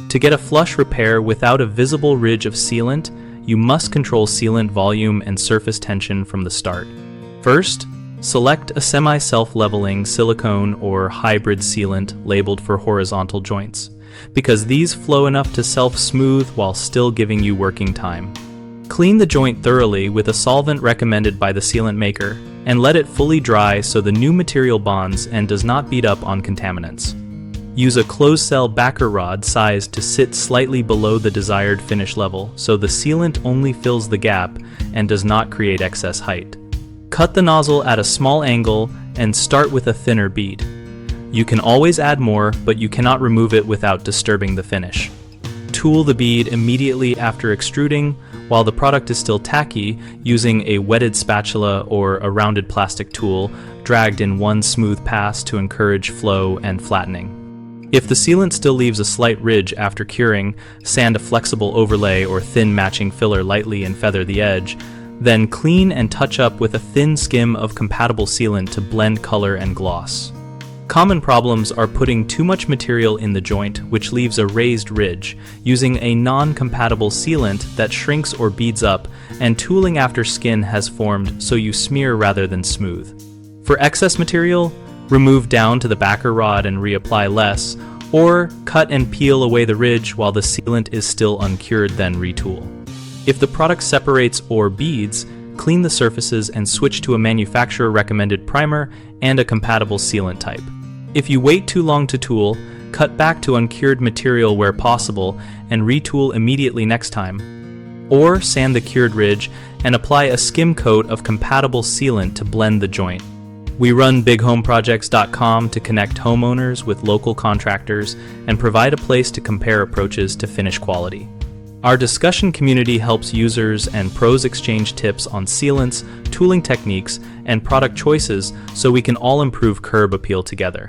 To get a flush repair without a visible ridge of sealant, you must control sealant volume and surface tension from the start. First, select a semi-self-leveling silicone or hybrid sealant labeled for horizontal joints, because these flow enough to self-smooth while still giving you working time. Clean the joint thoroughly with a solvent recommended by the sealant maker, and let it fully dry so the new material bonds and does not beat up on contaminants. Use a closed-cell backer rod sized to sit slightly below the desired finish level so the sealant only fills the gap and does not create excess height. Cut the nozzle at a small angle and start with a thinner bead. You can always add more, but you cannot remove it without disturbing the finish. Tool the bead immediately after extruding while the product is still tacky, using a wetted spatula or a rounded plastic tool dragged in one smooth pass to encourage flow and flattening. If the sealant still leaves a slight ridge after curing, sand a flexible overlay or thin matching filler lightly and feather the edge. Then clean and touch up with a thin skim of compatible sealant to blend color and gloss. Common problems are putting too much material in the joint, which leaves a raised ridge, using a non-compatible sealant that shrinks or beads up, and tooling after skin has formed so you smear rather than smooth. For excess material, remove down to the backer rod and reapply less, or cut and peel away the ridge while the sealant is still uncured, then retool. If the product separates or beads, clean the surfaces and switch to a manufacturer-recommended primer and a compatible sealant type. If you wait too long to tool, cut back to uncured material where possible and retool immediately next time. Or sand the cured ridge and apply a skim coat of compatible sealant to blend the joint. We run bighomeprojects.com to connect homeowners with local contractors and provide a place to compare approaches to finish quality. Our discussion community helps users and pros exchange tips on sealants, tooling techniques, and product choices so we can all improve curb appeal together.